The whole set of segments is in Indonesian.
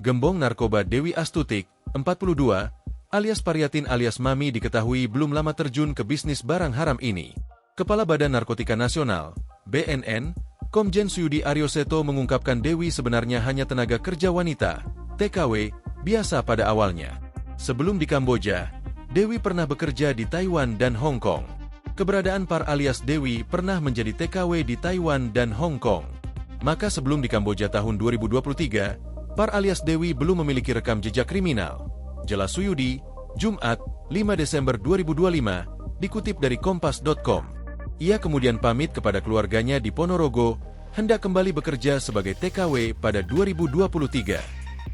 Gembong narkoba Dewi Astutik, 42, alias Paryatin alias Mami diketahui belum lama terjun ke bisnis barang haram ini. Kepala Badan Narkotika Nasional, BNN, Komjen Suyudi Aryoseto mengungkapkan Dewi sebenarnya hanya tenaga kerja wanita, TKW, biasa pada awalnya. Sebelum di Kamboja, Dewi pernah bekerja di Taiwan dan Hong Kong. Keberadaan Par alias Dewi pernah menjadi TKW di Taiwan dan Hong Kong. Maka sebelum di Kamboja tahun 2023, Par alias Dewi belum memiliki rekam jejak kriminal. Jelas Suyudi, Jumat, 5 Desember 2025, dikutip dari Kompas.com. Ia kemudian pamit kepada keluarganya di Ponorogo, hendak kembali bekerja sebagai TKW pada 2023.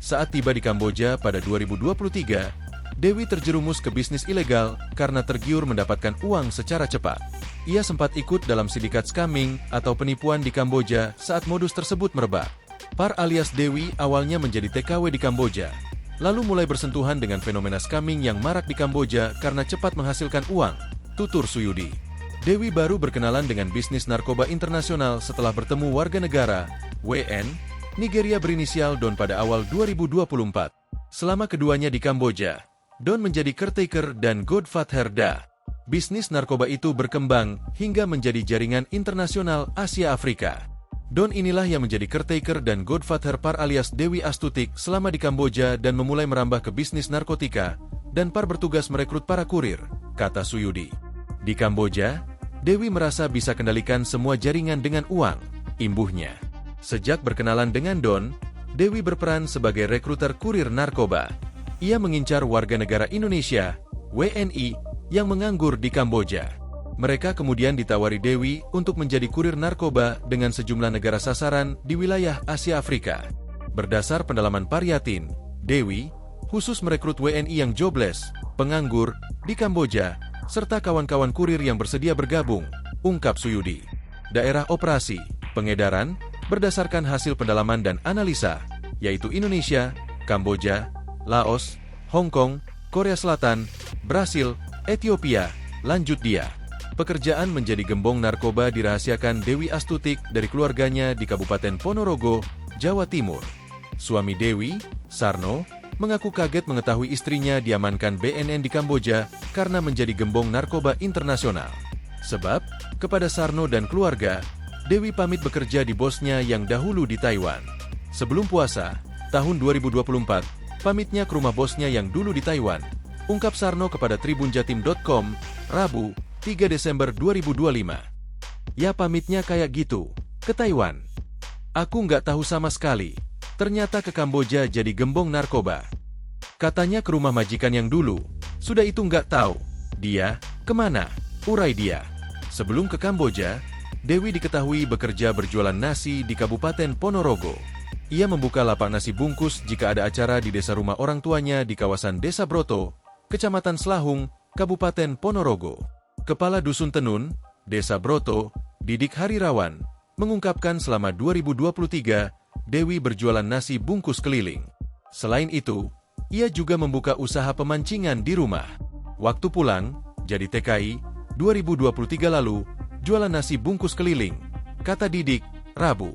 Saat tiba di Kamboja pada 2023, Dewi terjerumus ke bisnis ilegal karena tergiur mendapatkan uang secara cepat. Ia sempat ikut dalam sindikat scamming atau penipuan di Kamboja saat modus tersebut merebak. Par alias Dewi awalnya menjadi TKW di Kamboja, lalu mulai bersentuhan dengan fenomena scamming yang marak di Kamboja karena cepat menghasilkan uang, tutur Suyudi. Dewi baru berkenalan dengan bisnis narkoba internasional setelah bertemu warga negara, WN, Nigeria berinisial Don pada awal 2024. Selama keduanya di Kamboja, Don menjadi caretaker dan godfather Da. Bisnis narkoba itu berkembang hingga menjadi jaringan internasional Asia Afrika. Don inilah yang menjadi caretaker dan godfather Par alias Dewi Astutik selama di Kamboja dan memulai merambah ke bisnis narkotika, dan Par bertugas merekrut para kurir, kata Suyudi. Di Kamboja, Dewi merasa bisa kendalikan semua jaringan dengan uang, imbuhnya. Sejak berkenalan dengan Don, Dewi berperan sebagai rekruter kurir narkoba. Ia mengincar warga negara Indonesia, WNI, yang menganggur di Kamboja. Mereka kemudian ditawari Dewi untuk menjadi kurir narkoba dengan sejumlah negara sasaran di wilayah Asia Afrika. Berdasar pendalaman Paryatin, Dewi khusus merekrut WNI yang jobless, penganggur, di Kamboja, serta kawan-kawan kurir yang bersedia bergabung, ungkap Suyudi. Daerah operasi, pengedaran, berdasarkan hasil pendalaman dan analisa, yaitu Indonesia, Kamboja, Laos, Hong Kong, Korea Selatan, Brasil, Ethiopia, lanjut dia. Pekerjaan menjadi gembong narkoba dirahasiakan Dewi Astutik dari keluarganya di Kabupaten Ponorogo, Jawa Timur. Suami Dewi, Sarno, mengaku kaget mengetahui istrinya diamankan BNN di Kamboja karena menjadi gembong narkoba internasional. Sebab, kepada Sarno dan keluarga, Dewi pamit bekerja di bosnya yang dahulu di Taiwan. Sebelum puasa, tahun 2024, pamitnya ke rumah bosnya yang dulu di Taiwan, ungkap Sarno kepada tribunjatim.com, Rabu, 3 Desember 2025. Ya pamitnya kayak gitu, ke Taiwan. Aku nggak tahu sama sekali. Ternyata ke Kamboja jadi gembong narkoba. Katanya ke rumah majikan yang dulu. Sudah itu nggak tahu. Dia, kemana? Urai dia. Sebelum ke Kamboja, Dewi diketahui bekerja berjualan nasi di Kabupaten Ponorogo. Ia membuka lapak nasi bungkus jika ada acara di desa rumah orang tuanya di kawasan Desa Broto, Kecamatan Selahung, Kabupaten Ponorogo. Kepala Dusun Tenun, Desa Broto, Didik Harirawan, mengungkapkan selama 2023, Dewi berjualan nasi bungkus keliling. Selain itu, ia juga membuka usaha pemancingan di rumah. Waktu pulang, jadi TKI, 2023 lalu, jualan nasi bungkus keliling, kata Didik, Rabu.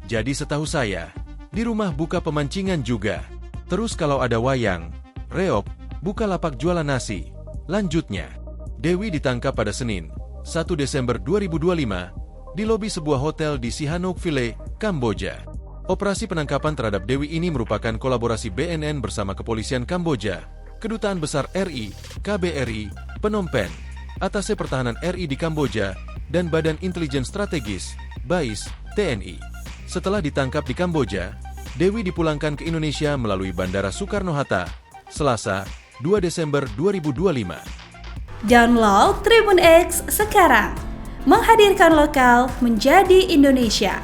Jadi setahu saya, di rumah buka pemancingan juga. Terus kalau ada wayang, reok, buka lapak jualan nasi. Lanjutnya, Dewi ditangkap pada Senin, 1 Desember 2025, di lobi sebuah hotel di Sihanouk Ville, Kamboja. Operasi penangkapan terhadap Dewi ini merupakan kolaborasi BNN bersama Kepolisian Kamboja, Kedutaan Besar RI, KBRI, Phnom Penh, Atase Pertahanan RI di Kamboja, dan Badan Intelijen Strategis, BAIS, TNI. Setelah ditangkap di Kamboja, Dewi dipulangkan ke Indonesia melalui Bandara Soekarno-Hatta, Selasa, 2 Desember 2025. Download Tribun X sekarang, menghadirkan lokal menjadi Indonesia.